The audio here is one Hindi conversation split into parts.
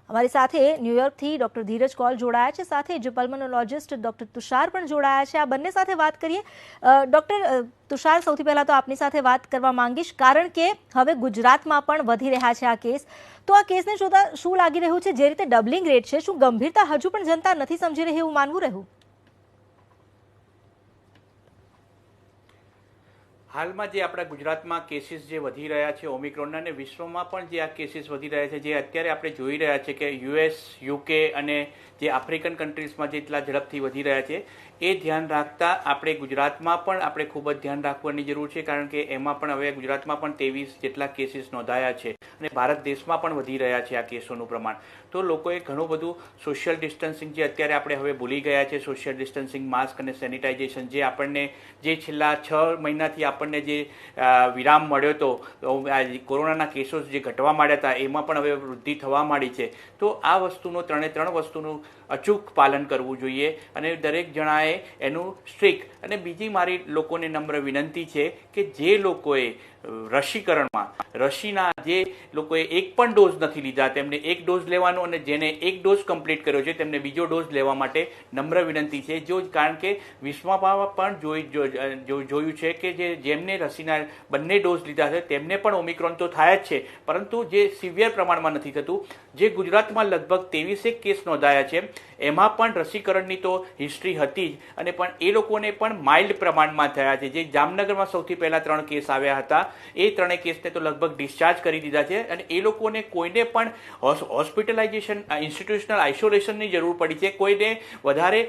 અમારી સાથે ન્યુયોર્કથી ડોક્ટર ધીરજ કોલ જોડાયા છે, સાથે જ પલ્મોનોલોજિસ્ટ ડોક્ટર તુષાર પણ જોડાયા છે. આ બંને સાથે વાત કરીએ. ડોક્ટર તુષાર, સૌથી પહેલા તો આપની સાથે વાત કરવા માંગીશ, કારણ કે હવે ગુજરાતમાં પણ વધી રહ્યા છે આ કેસ. તો આ કેસને જોતા શું લાગી રહ્યું છે? જે રીતે ડબલિંગ રેટ છે, શું ગંભીરતા હજુ પણ જનતા નથી સમજી રહી એવું માનવું રહ્યું? હાલમાં જે આપણા ગુજરાતમાં કેસીસ જે વધી રહ્યા છે ઓમિક્રોનના, અને વિશ્વમાં પણ જે આ કેસીસ વધી રહ્યા છે, જે અત્યારે આપણે જોઈ રહ્યા છે કે યુએસ, યુકે અને જે આફ્રિકન કન્ટ્રીઝમાં જેટલા ઝડપથી વધી રહ્યા છે, એ ધ્યાન રાખતા આપણે ગુજરાતમાં પણ આપણે ખૂબ જ ધ્યાન રાખવાની જરૂર છે. કારણ કે એમાં પણ હવે ગુજરાતમાં પણ 23 જેટલા કેસીસ નોંધાયા છે અને ભારત દેશમાં પણ વધી રહ્યા છે આ કેસોનું પ્રમાણ. તો લોકોએ ઘણું બધું સોશિયલ ડિસ્ટન્સિંગ, જે અત્યારે આપણે હવે ભૂલી ગયા છે, સોશિયલ ડિસ્ટન્સિંગ, માસ્ક અને સેનિટાઇઝેશન, જે આપણને જે છેલ્લા 6 મહિનાથી આપણને જે વિરામ મળ્યો હતો, કોરોનાના કેસો જે ઘટવા માંડ્યા હતા એમાં પણ હવે વૃદ્ધિ થવા માંડી છે. તો આ વસ્તુનું 3 વસ્તુનું અચૂક પાલન કરવું જોઈએ અને દરેક જણાએ એનું સ્ટ્રિક્ટ. અને બીજી મારી લોકોને નમ્ર વિનંતી છે કે જે લોકોએ રસીકરણમાં રસીના જે લોકોએ એક પણ ડોઝ નથી લીધા તેમને 1 ડોઝ લેવાનો, અને જેને 1 ડોઝ કમ્પ્લીટ કર્યો છે તેમને બીજો ડોઝ લેવા માટે નમ્ર વિનંતી છે. કારણ કે વિશ્વમાં પણ જોયું છે કે જેમને રસીના બંને ડોઝ લીધા છે તેમને પણ ઓમિક્રોન તો થાય જ છે, પરંતુ જે સિવિયર પ્રમાણમાં નથી થતું. જે ગુજરાતમાં લગભગ 23 કેસ નોંધાયા છે એમાં પણ રસીકરણની તો હિસ્ટ્રી હતી જ, અને પણ એ લોકોને પણ માઇલ્ડ પ્રમાણમાં થયા છે. જે જામનગરમાં સૌથી પહેલા 3 કેસ આવ્યા હતા, એ 3 કેસને તો લગભગ ડિસ્ચાર્જ કરી દીધા છે, અને એ લોકોને કોઈને પણ હોસ્પિટલાઇઝેશન, ઇન્સ્ટિટ્યુશનલ આઇસોલેશનની જરૂર પડી છે. કોઈને વધારે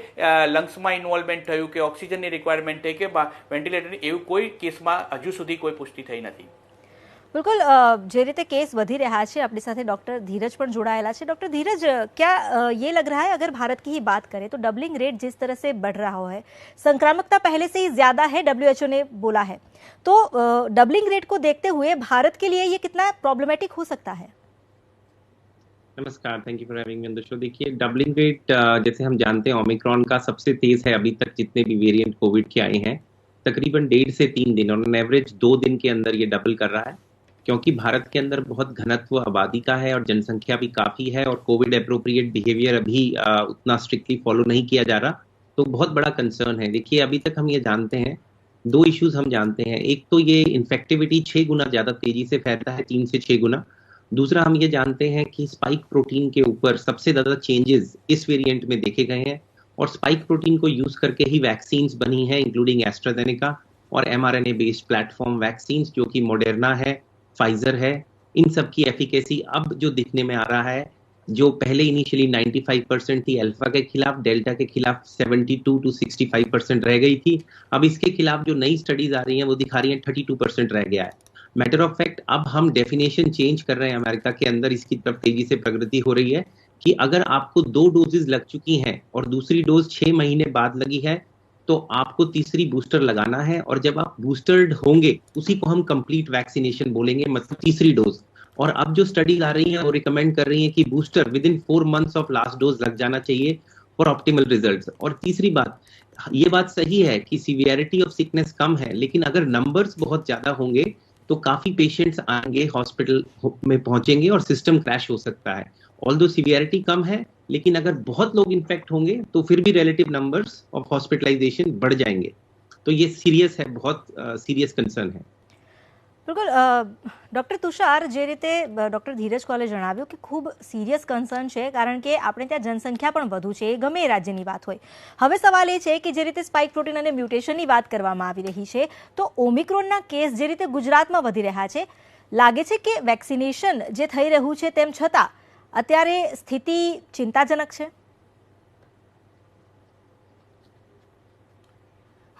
લંગ્સમાં ઇન્વોલ્વમેન્ટ થયું કે ઓક્સિજનની રિક્વાયરમેન્ટ થઈ કે વેન્ટિલેટરની, એવું કોઈ કેસમાં હજુ સુધી કોઈ પુષ્ટિ થઈ નથી. बिल्कुल, જે રીતે केस वधी रहा है, अपनी साथ डॉक्टर धीरज पर जोड़ाया है. डॉक्टर धीरज, क्या ये लग रहा है, अगर भारत की ही बात करें तो डबलिंग रेट जिस तरह से बढ़ रहा है, संक्रामकता पहले से ही ज्यादा है, WHO ने बोला है, तो डबलिंग रेट को देखते हुए भारत के लिए ये कितना प्रॉब्लमेटिक हो सकता है? नमस्कार, thank you for having me on the show. देखिए, डबलिंग रेट जैसे हम जानते हैं ओमिक्रॉन का सबसे तेज है अभी तक जितने भी वेरिएंट कोविड के आए हैं. तकरीबन 1.5 से 3 दिन, और ऑन एवरेज 2 दिन के अंदर ये डबल कर रहा है, क्योंकि भारत के अंदर बहुत घनत्व आबादी का है और जनसंख्या भी काफी है, और कोविड एप्रोप्रिएट बिहेवियर अभी उतना स्ट्रिक्टली फॉलो नहीं किया जा रहा, तो बहुत बड़ा कंसर्न है. देखिए, अभी तक हम ये जानते हैं, 2 इश्यूज हम जानते हैं. एक तो ये इन्फेक्टिविटी 6 गुना ज्यादा तेजी से फैलता है, 3 से 6 गुना. दूसरा हम ये जानते हैं कि स्पाइक प्रोटीन के ऊपर सबसे ज्यादा चेंजेस इस वेरिएंट में देखे गए हैं, और स्पाइक प्रोटीन को यूज करके ही वैक्सीन्स बनी है, इंक्लूडिंग एस्ट्राजेनेका और mRNA बेस्ड प्लेटफॉर्म वैक्सीन्स, जो कि मॉडर्ना है, फाइजर है. इन सब की एफिकेसी अब जो दिखने में आ रहा है, जो पहले इनिशियली 95% थी अल्फा के खिलाफ, डेल्टा के खिलाफ 72 to 65% रह गई थी, अब इसके खिलाफ जो नई स्टडीज आ रही हैं वो दिखा रही हैं 32% रह गया है. मैटर ऑफ फैक्ट, अब हम डेफिनेशन चेंज कर रहे हैं अमेरिका के अंदर, इसकी तरफ तेजी से प्रगति हो रही है कि अगर आपको 2 डोजेज लग चुकी हैं और दूसरी डोज 6 महीने बाद लगी है, तो आपको तीसरी बूस्टर लगाना है, और जब आप बूस्टर्ड होंगे उसी को हम कंप्लीट वैक्सीनेशन बोलेंगे, मतलब तीसरी डोज. और अब जो स्टडीज आ रही हैं वो रिकमेंड कर रही हैं कि booster with in 4 months of last dose लग जाना चाहिए फॉर ऑप्टिमल रिजल्ट्स. और तीसरी बात, ये बात सही है कि सीवियरिटी ऑफ सिकनेस कम है, लेकिन अगर नंबर्स बहुत ज्यादा होंगे तो काफी पेशेंट्स आएंगे, हॉस्पिटल में पहुंचेंगे और सिस्टम क्रैश हो सकता है. ऑल्दो सीवियरिटी कम है, लेकिन अगर बहुत लोग इन्फेक्ट होंगे तो फिर भी रिलेटिव नंबर्स ऑफ हॉस्पिटलाइजेशन बढ़ जाएंगे. तो ये सीरियस है, बहुत सीरियस कंसर्न है. बिल्कुल, डॉक्टर तुषार, जे रीते डॉक्टर धीरज कोले जणाव्યું કે ખૂબ સિરિયસ કન્સર્ન છે, કારણ કે આપણે ત્યાં જનસંખ્યા પણ વધુ છે, ગમે એ રાજ્યની વાત હોય. હવે સવાલ એ છે કે જે રીતે સ્પાઇક પ્રોટીન અને મ્યુટેશનની વાત કરવામાં આવી રહી છે, તો ઓમિક્રોનના કેસ જે રીતે ગુજરાતમાં વધી રહ્યા છે, લાગે છે કે વેક્સિનેશન જે થઈ રહ્યું છે તેમ છતાં અત્યારે સ્થિતિ ચિંતાજનક છે?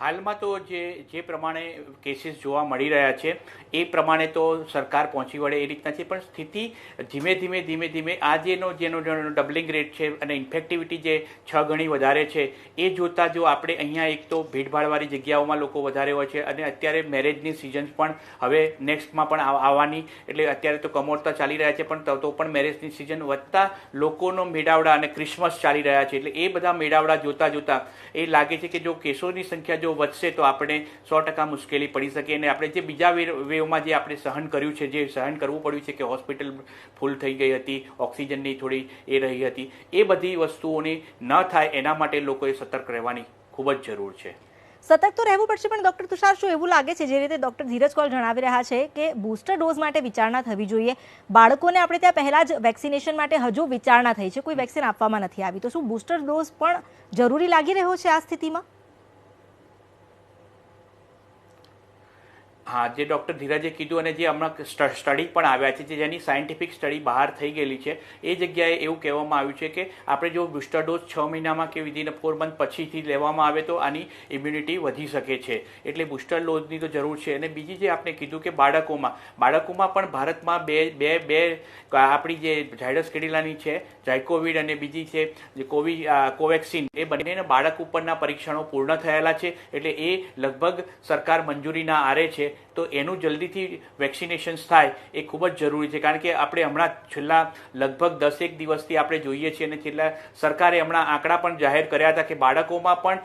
હાલમાં તો જે પ્રમાણે કેસીસ જોવા મળી રહ્યા છે એ પ્રમાણે તો સરકાર પહોંચી વળે એ રીતના છે, પણ સ્થિતિ ધીમે ધીમે આ જેનો ડબલિંગ રેટ છે અને ઇન્ફેક્ટિવિટી જે 6 ગણી વધારે છે, એ જોતા જો આપણે અહીંયા એક તો ભીડભાડવાળી જગ્યાઓમાં લોકો વધારે હોય છે, અને અત્યારે મેરેજની સિઝન્સ પણ હવે નેક્સ્ટમાં પણ આવવાની, એટલે અત્યારે તો કમોરતા ચાલી રહ્યા છે, પણ તો પણ મેરેજની સિઝન વધતા લોકોનો મેળાવડા અને ક્રિસમસ ચાલી રહ્યા છે, એટલે એ બધા મેળાવડા જોતા એ લાગે છે કે જો કેસોની સંખ્યા જો જો વધશે તો આપણે 100% મુશ્કેલી પડી શકે અને આપણે જે બીજા વેવમાં જે આપણે સહન કર્યું છે, જે સહન કરવું પડ્યું છે કે હોસ્પિટલ ફૂલ થઈ ગઈ હતી, ઓક્સિજનની થોડી એ રહી હતી, એ બધી વસ્તુઓની ન થાય એના માટે લોકોએ સતર્ક રહેવાની ખૂબ જ જરૂર છે. સતર્ક તો રહેવું પડશે, પણ ડોક્ટર તુષાર, શું એવું લાગે છે, જે રીતે ડોક્ટર ધીરજ કોલ જણાવી રહ્યા છે કે બૂસ્ટર ડોઝ માટે વિચારણા થવી જોઈએ, બાળકોને આપણે ત્યાં પહેલા જ વેક્સિનેશન માટે હજુ વિચારણા થઈ છે, કોઈ વેક્સિન આપવામાં નથી આવી, તો શું બૂસ્ટર ડોઝ પણ જરૂરી લાગી રહ્યો છે આ સ્થિતિમાં? હા, જે ડૉક્ટર ધીરજે કીધું અને જે હમણાં સ્ટડી પણ આવ્યા છે, જેની સાયન્ટિફિક સ્ટડી બહાર થઈ ગયેલી છે, એ જગ્યાએ એવું કહેવામાં આવ્યું છે કે આપણે જો બૂસ્ટર ડોઝ 6 મહિનામાં કે વિધિન 4 મંથ પછીથી લેવામાં આવે તો આની ઇમ્યુનિટી વધી શકે છે, એટલે બૂસ્ટર ડોઝની તો જરૂર છે. અને બીજી જે આપણે કીધું કે બાળકોમાં પણ ભારતમાં બે આપણી જે ઝાયડસ કેડિલાની છે, ઝાયકોવિડ, અને બીજી છે જે કોવેક્સિન, એ બંનેના બાળક ઉપરના પરીક્ષણો પૂર્ણ થયેલા છે, એટલે એ લગભગ સરકાર મંજૂરીના આરે છે. તો એનું જલ્દીથી વેક્સિનેશન્સ થાય એ ખૂબ જ જરૂરી છે, કારણ કે આપણે હમણાં છેલ્લા લગભગ 10 દિવસથી આપણે જોઈએ છીએ, અને છેલ્લા સરકારે હમણાં આંકડા પણ જાહેર કર્યા હતા કે બાળકોમાં પણ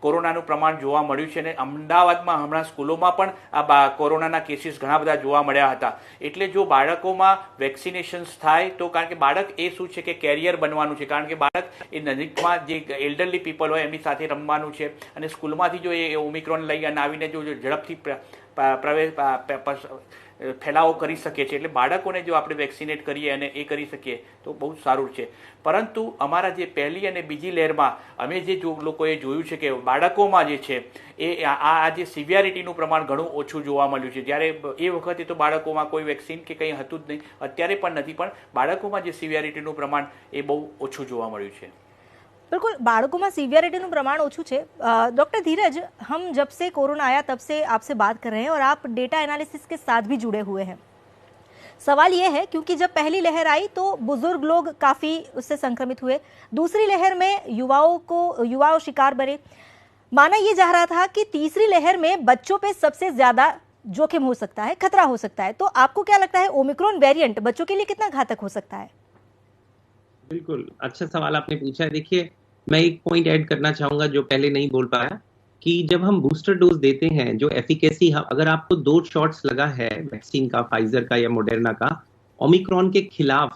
કોરોનાનું પ્રમાણ જોવા મળ્યું છે, અને અમદાવાદમાં હમણાં સ્કૂલોમાં પણ આ કોરોનાના કેસીસ ઘણા બધા જોવા મળ્યા હતા. એટલે જો બાળકોમાં વેક્સિનેશન્સ થાય તો, કારણ કે બાળક એ શું છે કે કેરિયર બનવાનું છે, કારણ કે બાળક એ નજીકમાં જે એલ્ડરલી પીપલ હોય એમની સાથે રમવાનું છે, અને સ્કૂલમાંથી જો એ ઓમિક્રોન લઈ અને આવીને જો ઝડપથી ફેલાવો કરી શકે છે, એટલે બાળકોને જો આપણે વેક્સિનેટ કરીએ અને એ કરી શકીએ તો બહુ સારું છે. પરંતુ અમારા જે પહેલી અને બીજી લહેરમાં અમે જે લોકોએ જોયું છે કે બાળકોમાં જે છે એ આ જે સિવિયરિટીનું પ્રમાણ ઘણું ઓછું જોવા મળ્યું છે, જ્યારે એ વખતે તો બાળકોમાં કોઈ વેક્સિન કે કંઈ હતું જ નહીં, અત્યારે પણ નથી, પણ બાળકોમાં જે સિવિયરિટીનું પ્રમાણ એ બહુ ઓછું જોવા મળ્યું છે. बिल्कुल, बाળકોं में सीवियरिटी નું प्रमाण ओछું છે. डॉक्टर धीरज, हम जब से कोरोना आया तब से आपसे बात कर रहे हैं और आप डेटा एनालिसिस के साथ भी जुड़े हुए हैं. सवाल ये है, क्योंकि जब पहली लहर आई तो बुजुर्ग लोग काफ़ी उससे संक्रमित हुए, दूसरी लहर में युवाओं शिकार बने, माना ये जा रहा था कि तीसरी लहर में बच्चों पे सबसे ज़्यादा जोखिम हो सकता है, खतरा हो सकता है. तो आपको क्या लगता है, ओमिक्रॉन वेरिएंट बच्चों के लिए कितना घातक हो सकता है? बिल्कुल, अच्छा सवाल आपने पूछा है. देखिए, मैं एक पॉइंट ऐड करना चाहूंगा जो पहले नहीं बोल पाया, कि जब हम बूस्टर डोज देते हैं, जो एफिकेसी, अगर आपको 2 शॉट्स लगा है वैक्सीन का, फाइजर का या मॉडर्ना का, ओमिक्रॉन के खिलाफ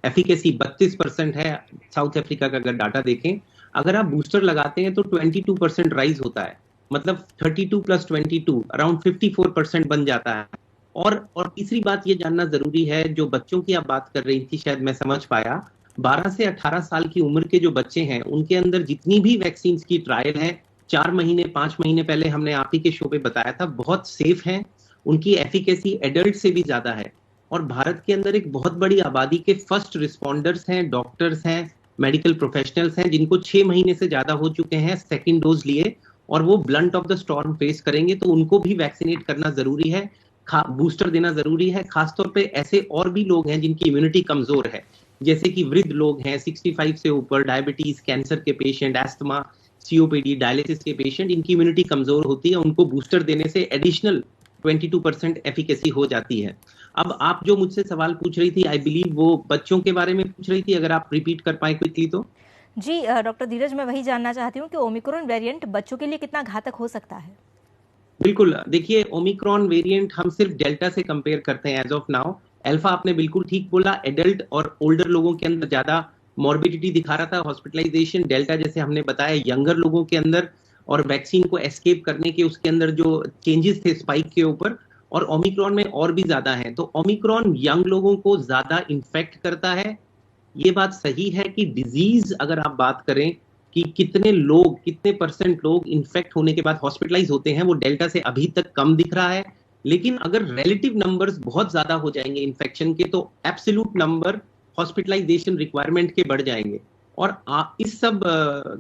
एफिकेसी 32% है. साउथ अफ्रीका का अगर डाटा देखें, अगर आप बूस्टर लगाते हैं तो 22% राइज होता है, मतलब 32 + 22 अराउंड 54% बन जाता है. और तीसरी बात ये जानना जरूरी है, जो बच्चों की आप बात कर रही थी, शायद मैं समझ पाया, 12 से 18 साल की उम्र के जो बच्चे हैं, उनके अंदर जितनी भी वैक्सीन की ट्रायल है, 4 महीने 5 महीने पहले हमने आप ही के शो पे बताया था, बहुत सेफ है, उनकी एफिकेसी एडल्ट से भी ज्यादा है. और भारत के अंदर एक बहुत बड़ी आबादी के फर्स्ट रिस्पॉन्डर्स हैं, डॉक्टर्स हैं, मेडिकल प्रोफेशनल्स हैं, जिनको 6 महीने से ज्यादा हो चुके हैं सेकेंड डोज लिए, और वो blunt of the storm face करेंगे, तो उनको भी वैक्सीनेट करना जरूरी है, बूस्टर देना जरूरी है. खासतौर पे ऐसे और भी लोग हैं जिनकी इम्यूनिटी कमजोर है, जैसे कि वृद्ध लोग हैं, 65 से ऊपर, डायबिटीज, कैंसर के पेशेंट, एस्थमा, सीओपीडी, डायलिसिस के पेशेंट, इनकी इम्यूनिटी कमजोर होती है, उनको बूस्टर देने से एडिशनल 22% एफिकेसी हो जाती है. अब आप जो मुझसे सवाल पूछ रही थी, आई बिलीव वो बच्चों के बारे में पूछ रही थी, अगर आप रिपीट कर पाए क्विकली तो. जी डॉक्टर धीरज, मैं वही जानना चाहती हूँ कि ओमिक्रॉन वेरिएंट बच्चों के लिए कितना घातक हो सकता है. बिल्कुल, देखिए, ओमिक्रॉन वेरिएंट हम सिर्फ डेल्टा से कंपेयर करते हैं एज ऑफ नाउ. अल्फा आपने बिल्कुल ठीक बोला, एडल्ट और ओल्डर लोगों के अंदर ज्यादा मॉर्बिडिटी दिखा रहा था, हॉस्पिटलाइजेशन. डेल्टा जैसे हमने बताया यंगर लोगों के अंदर, और वैक्सीन को एस्केप करने के उसके अंदर जो चेंजेस थे स्पाइक के ऊपर, और ओमिक्रॉन में और भी ज्यादा है. तो ओमिक्रॉन यंग लोगों को ज्यादा इन्फेक्ट करता है. ये बात सही है कि डिजीज, अगर आप बात करें कि कितने परसेंट लोग इन्फेक्ट होने के बाद हॉस्पिटलाइज होते हैं, वो डेल्टा से अभी तक कम दिख रहा है. लेकिन अगर रिलेटिव नंबर्स बहुत ज्यादा हो जाएंगे इन्फेक्शन के, तो एब्सोल्यूट नंबर हॉस्पिटलाइजेशन रिक्वायरमेंट के बढ़ जाएंगे. और इस सब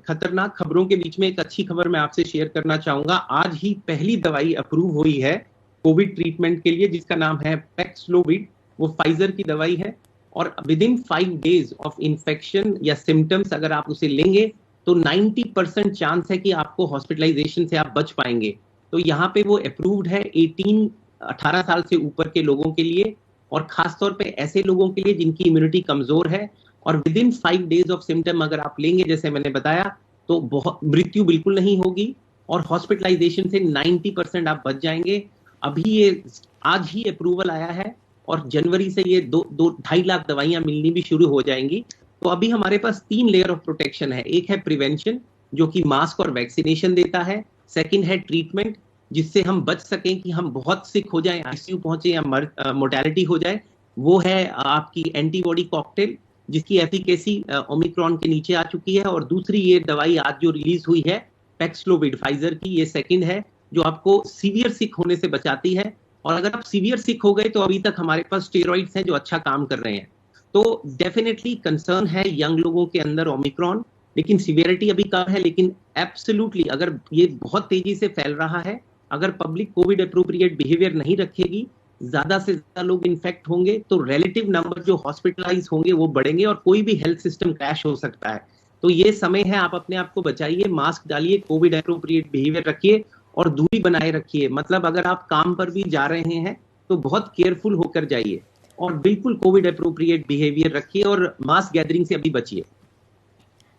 खतरनाक खबरों के बीच में एक अच्छी खबर मैं आपसे शेयर करना चाहूंगा. आज ही पहली दवाई अप्रूव हुई है कोविड ट्रीटमेंट के लिए, जिसका नाम है पैक्सलोविड. वो फाइजर की दवाई है, और with in 5 days of infection या सिम्टम्स अगर आप उसे लेंगे तो 90% चांस है कि आपको हॉस्पिटलाइजेशन से आप बच पाएंगे. तो यहाँ पे वो अप्रूव्ड है 18 साल से ऊपर के लोगों के लिए, और खासतौर पे ऐसे लोगों के लिए जिनकी इम्यूनिटी कमजोर है. और with in 5 days of symptom अगर आप लेंगे, जैसे मैंने बताया, तो बहुत मृत्यु बिल्कुल नहीं होगी और हॉस्पिटलाइजेशन से 90% आप बच जाएंगे। अभी ये आज ही अप्रूवल आया है और जनवरी से ये 2.5 लाख दवाइयां मिलनी भी शुरू हो जाएंगी। तो अभी हमारे पास 3 लेयर ऑफ प्रोटेक्शन है। एक है प्रिवेंशन जो कि मास्क और वैक्सीनेशन देता है। सेकंड है ट्रीटमेंट जिससे हम बच सकें कि हम बहुत सिक हो जाएं, आईसीयू पहुंचे या मोर्टेलिटी हो जाए। वो है आपकी एंटीबॉडी कॉकटेल जिसकी एफिकेसी ओमिक्रॉन के नीचे आ चुकी है। और दूसरी ये दवाई आज जो रिलीज हुई है पैक्सलोविड फाइजर की, ये सेकंड है जो आपको सीवियर सिक होने से बचाती है। और अगर आप सीवियर सिक हो गए तो अभी तक हमारे पास स्टेरॉइड्स हैं जो अच्छा काम कर रहे हैं। तो डेफिनेटली कंसर्न है यंग लोगों के अंदर ओमिक्रॉन, लेकिन सीवियरिटी अभी कम है। लेकिन एब्सोल्युटली अगर ये बहुत तेजी से फैल रहा है, अगर पब्लिक कोविड अप्रोप्रिएट बिहेवियर नहीं रखेगी, ज्यादा से ज्यादा लोग इन्फेक्ट होंगे तो रिलेटिव नंबर जो हॉस्पिटलाइज होंगे वो बढ़ेंगे और कोई भी हेल्थ सिस्टम क्रैश हो सकता है। तो ये समय है, आप अपने आप को बचाइए, मास्क डालिए, कोविड अप्रोप्रिएट बिहेवियर रखिए और दूरी बनाए रखिए। मतलब अगर आप काम पर भी जा रहे हैं तो बहुत केयरफुल होकर जाइए और बिल्कुल कोविड अप्रोप्रिएट बिहेवियर रखिए और मास गैदरिंग से अभी बचिए।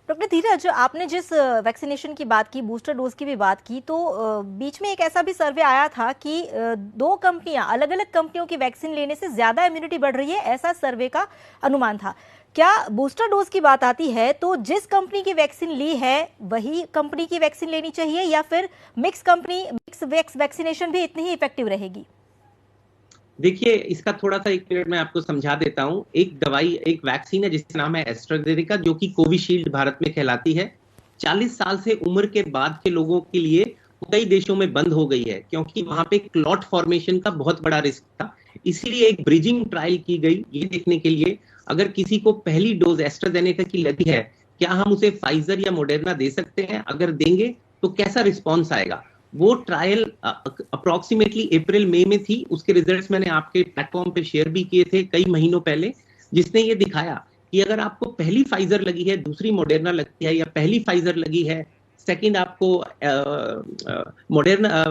डॉक्टर धीरज, आपने जिस वैक्सीनेशन की बात की, बूस्टर डोज की भी बात की, तो बीच में एक ऐसा भी सर्वे आया था कि 2 कंपनियां, अलग अलग कंपनियों की वैक्सीन लेने से ज्यादा इम्यूनिटी बढ़ रही है, ऐसा सर्वे का अनुमान था। क्या बूस्टर डोज की बात आती है तो जिस कंपनी की वैक्सीन ली है वही कंपनी की वैक्सीन लेनी चाहिए या फिर मिक्स वैक्सीनेशन भी इतनी ही इफेक्टिव रहेगी? देखिए, इसका थोड़ा सा 1 मिनट में आपको समझा देता हूं। एक दवाई, एक वैक्सीन है जिसका नाम है एस्ट्राजेनेका, जो कि कोविशील्ड भारत में कहलाती है। 40 साल से उम्र के बाद के लोगों के लिए कई देशों में बंद हो गई है क्योंकि वहां पे क्लॉट फॉर्मेशन का बहुत बड़ा रिस्क था। इसीलिए एक ब्रिजिंग ट्रायल की गई ये देखने के लिए अगर किसी को पहली डोज एस्ट्राजेनेका की लगी है, क्या हम उसे फाइजर या मोडेर्ना दे सकते हैं? अगर देंगे तो कैसा रिस्पॉन्स आएगा? वो ट्रायल अप्रोक्सीमेटली अप्रैल मई में थी। उसके रिजल्ट्स मैंने आपके प्लेटफॉर्म पे शेयर भी किए थे कई महीनों पहले, जिसने ये दिखाया कि अगर आपको पहली फाइजर लगी है, दूसरी मोडेर्ना लगती है, या पहली फाइजर लगी है, सेकंड आपको मोडेर्ना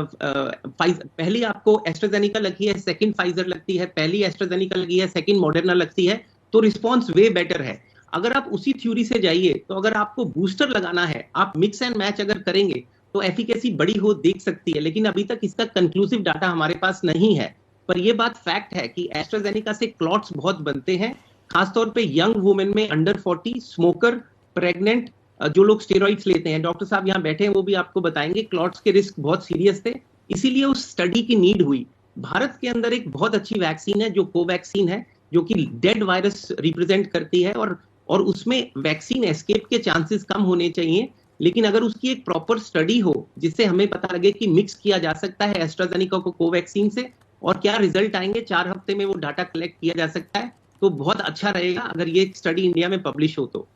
पहली आपको एस्ट्राजेनेका लगी है, सेकंड फाइजर लगती है, पहली एस्ट्राजेनेका लगी है, सेकंड मोडेर्ना लगती है, तो रिस्पॉन्स वे बेटर है। अगर आप उसी थ्योरी से जाइए तो अगर आपको बूस्टर लगाना है, आप मिक्स एंड मैच अगर करेंगे तो एफिकेसी बड़ी हो देख सकती है, लेकिन अभी तक इसका कंक्लूसिव डाटा हमारे पास नहीं है। पर यह बात फैक्ट है कि एस्ट्राजेनेका से क्लॉट्स बहुत बनते हैं, खासतौर पे यंग वुमेन में, अंडर 40, स्मोकर, प्रेग्नेंट, जो लोग स्टेरॉइड्स लेते हैं। डॉक्टर साहब यहाँ बैठे हैं, वो भी आपको बताएंगे क्लॉट्स के रिस्क बहुत सीरियस थे, इसीलिए उस स्टडी की नीड हुई। भारत के अंदर एक बहुत अच्छी वैक्सीन है जो कोवैक्सीन है, जो कि डेड वायरस रिप्रेजेंट करती है और उसमें वैक्सीन एस्केप के चांसेस कम होने चाहिए। लेकिन अगर उसकी एक प्रॉपर स्टडी हो जिससे हमें पता लगे कि मिक्स किया जा सकता है एस्ट्राजेनेका को कोवैक्सीन से और क्या रिजल्ट आएंगे, 4 हफ्ते में वो डाटा कलेक्ट किया जा सकता है, तो बहुत अच्छा रहेगा अगर ये स्टडी इंडिया में पब्लिश हो तो।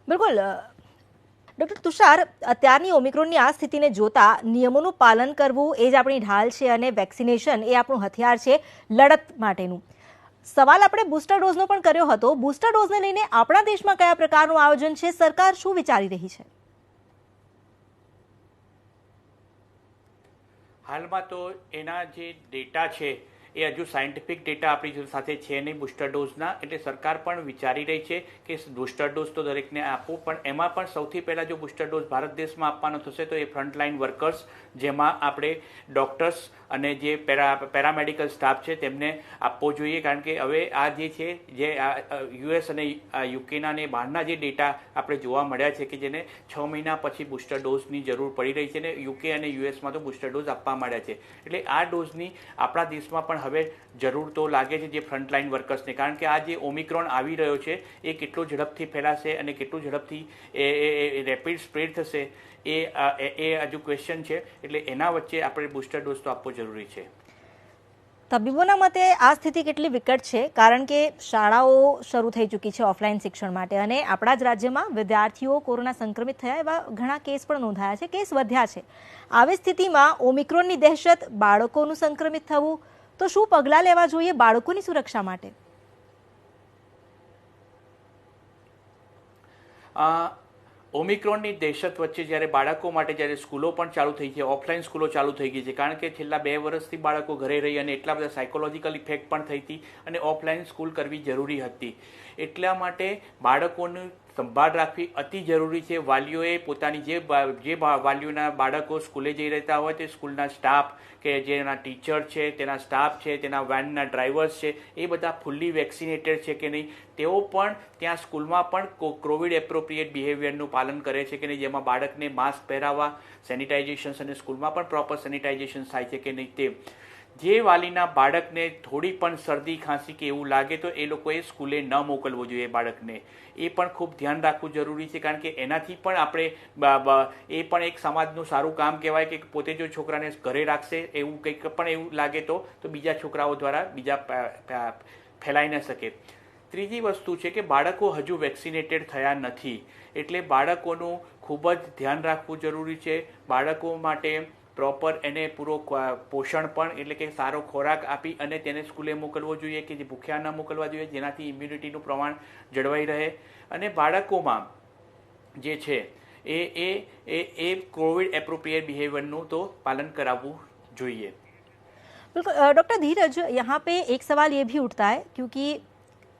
બિલકુલ ડોક્ટર તુષાર, અત્યારની ઓમિક્રોનની આ સ્થિતિને જોતા નિયમોનું પાલન કરવું એ જ આપણી ઢાલ છે અને વેક્સિનેશન એ આપણું હથિયાર છે લડત માટેનું. સવાલ આપણે બૂસ્ટર ડોઝનો પણ કર્યો હતો. બૂસ્ટર ડોઝને લઈને આપણા દેશમાં કયા પ્રકારનું આયોજન છે, સરકાર શું વિચારી રહી છે? હાલમાં તો એના જે ડેટા છે એ હજુ સાયન્ટિફિક ડેટા આપણી સાથે છે નહીં બૂસ્ટર ડોઝના, એટલે સરકાર પણ વિચારી રહી છે કે બૂસ્ટર ડોઝ તો દરેકને આપવો, પણ એમાં પણ સૌથી પહેલાં જો બૂસ્ટર ડોઝ ભારત દેશમાં આપવાનો થશે તો એ ફ્રન્ટલાઇન વર્કર્સ, જેમાં આપણે ડૉક્ટર્સ અને જે પેરામેડિકલ સ્ટાફ છે તેમને આપવો જોઈએ. કારણ કે હવે આ જે છે, જે યુએસ અને યુકેના ને બહારના જે ડેટા આપણે જોવા મળ્યા છે કે જેને 6 મહિના પછી બૂસ્ટર ડોઝની જરૂર પડી રહી છે, ને યુકે અને યુએસમાં તો બૂસ્ટર ડોઝ આપવા માંડ્યા છે. એટલે આ ડોઝની આપણા દેશમાં પણ હવે જરૂર તો લાગે છે જે ફ્રન્ટલાઇન વર્કર્સને, કારણ કે આ જે ઓમિક્રોન આવી રહ્યો છે એ કેટલો ઝડપથી ફેલાશે અને કેટલું ઝડપથી એ રેપિડ સ્પ્રેડ થશે એ હજુ ક્વેશ્ચન છે. એટલે એના વચ્ચે આપણે બૂસ્ટર ડોઝ તો આપવો જરૂરી છે. તબીબોના મતે આ સ્થિતિ કેટલી વિકટ છે, કારણ કે શાળાઓ શરૂ થઈ ચૂકી છે ઓફલાઈન શિક્ષણ માટે અને આપણા જ રાજ્યમાં વિદ્યાર્થીઓ કોરોના સંક્રમિત થયા એવા ઘણા કેસ પણ નોંધાયા છે, કેસ વધ્યા છે. આવી સ્થિતિમાં ઓમિક્રોનની દહેશત, બાળકોનું સંક્રમિત થવું, તો શું પગલાં લેવા જોઈએ બાળકોની સુરક્ષા માટે? ઓમિક્રોનની દહેશત વચ્ચે જ્યારે બાળકો માટે જ્યારે સ્કૂલો પણ ચાલુ થઈ છે, ઓફલાઈન સ્કૂલો ચાલુ થઈ ગઈ છે, કારણ કે છેલ્લા 2 વર્ષથી બાળકો ઘરે રહી અને એટલા બધા સાયકોલોજીકલ ઇફેક્ટ પણ થઈ હતી અને ઓફલાઈન સ્કૂલ કરવી જરૂરી હતી. એટલા માટે બાળકોની સંભાળ રાખવી અતિ જરૂરી છે. વાલીઓએ પોતાની વાલીઓના બાળકો સ્કૂલે જઈ રહેતા હોય તે સ્કૂલના સ્ટાફ કે જેના ટીચર છે, તેના સ્ટાફ છે, તેના વેનના ડ્રાઈવર્સ છે, એ બધા ફૂલ્લી વેક્સિનેટેડ છે કે નહીં, તેઓ પણ ત્યાં સ્કૂલમાં પણ કોવિડ એપ્રોપ્રિએટ બિહેવિયરનું પાલન કરે છે કે નહીં, જેમાં બાળકને માસ્ક પહેરાવવા, સેનિટાઇઝેશન અને સ્કૂલમાં પણ પ્રોપર સેનિટાઇઝેશન થાય છે કે નહીં તે. જે વાલીના બાળકને થોડી પણ શરદી ખાંસી કે એવું લાગે તો એ લોકોએ સ્કૂલે ન મોકલવો જોઈએ બાળકને. એ પણ ખૂબ ધ્યાન રાખવું જરૂરી છે, કારણ કે એનાથી પણ આપણે એ પણ એક સમાજનું સારું કામ કહેવાય કે પોતે જો છોકરાને ઘરે રાખશે એવું કંઈક પણ એવું લાગે તો બીજા છોકરાઓ દ્વારા બીજા ફેલાઈ ન શકે. ત્રીજી વસ્તુ છે કે બાળકો હજુ વેક્સિનેટેડ થયા નથી, એટલે બાળકોનું ખૂબ જ ધ્યાન રાખવું જરૂરી છે. બાળકો માટે પ્રોપર એને પૂરો પોષણ પણ એટલે કે સારો ખોરાક આપી અને તેને સ્કૂલે મોકલવો જોઈએ કે જે ભૂખ્યા ન મોકલવા જોઈએ, જેનાથી ઇમ્યુનિટીનું પ્રમાણ જળવાઈ રહે. અને બાળકોમાં જે છે એ કોવિડ એપ્રોપ્રિએટ બિહેવિયરનું તો પાલન કરાવવું જોઈએ. बिल्कुल डॉक्टर धीरज, यहाँ पे एक सवाल ये भी उठता है क्योंकि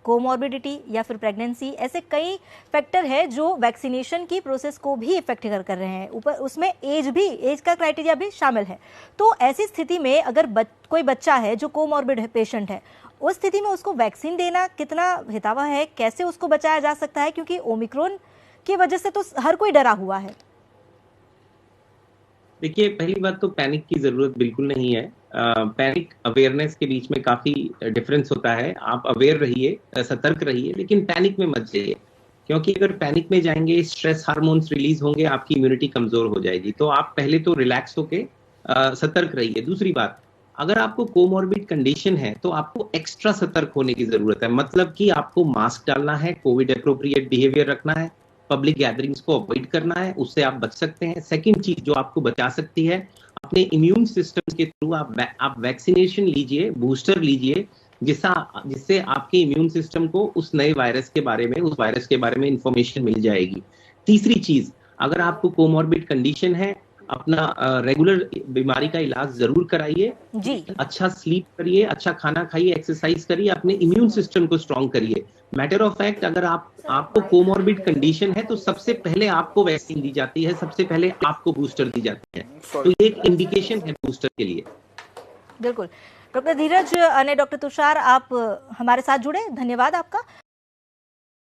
कोमॉर्बिडिटी या फिर प्रेगनेंसी ऐसे कई फैक्टर है जो वैक्सीनेशन की प्रोसेस को भी इफेक्ट कर रहे हैं. ऊपर उसमें एज का क्राइटेरिया भी शामिल है. तो ऐसी स्थिति में अगर कोई बच्चा है जो कोमॉर्बिड पेशेंट है, उस स्थिति में उसको वैक्सीन देना कितना हितावह है, कैसे उसको बचाया जा सकता है, क्योंकि ओमिक्रॉन की वजह से तो हर कोई डरा हुआ है. देखिए, पहली बात तो पैनिक की जरूरत बिल्कुल नहीं है. पैनिक अवेयरनेस के बीच में काफी डिफरेंस होता है. आप अवेयर रहिए, सतर्क रहिए, लेकिन पैनिक में मत जाइए, क्योंकि अगर पैनिक में जाएंगे स्ट्रेस हार्मोन्स रिलीज होंगे, आपकी इम्यूनिटी कमजोर हो जाएगी. तो आप पहले तो रिलैक्स होके सतर्क रहिए. दूसरी बात, अगर आपको कोमॉर्बिड कंडीशन है तो आपको एक्स्ट्रा सतर्क होने की जरूरत है. मतलब कि आपको मास्क डालना है, कोविड एप्रोप्रिएट बिहेवियर रखना है, पब्लिक गैदरिंग्स को अवॉइड करना है, उससे आप बच सकते हैं. सेकंड चीज जो आपको बचा सकती है, अपने इम्यून सिस्टम के थ्रू आप वैक्सीनेशन लीजिए, बूस्टर लीजिए, जिससे आपके इम्यून सिस्टम को उस नए वायरस के बारे में इंफॉर्मेशन मिल जाएगी. तीसरी चीज, अगर आपको कोमॉर्बिड कंडीशन है, अपना रेगुलर बीमारी का इलाज जरूर कराइए जी. अच्छा स्लीप करिए, अच्छा खाना खाइए, एक्सरसाइज करिए, अपने इम्यून सिस्टम को स्ट्रांग करिए. मैटर ऑफ फैक्ट, अगर आपको कोमॉर्बिड कंडीशन है तो सबसे पहले आपको वैक्सीन दी जाती है, सबसे पहले आपको बूस्टर दी जाती है. तो ये एक इंडिकेशन है बूस्टर के लिए. बिल्कुल. डॉक्टर धीरज और डॉक्टर तुषार, आप हमारे साथ जुड़े, धन्यवाद आपका.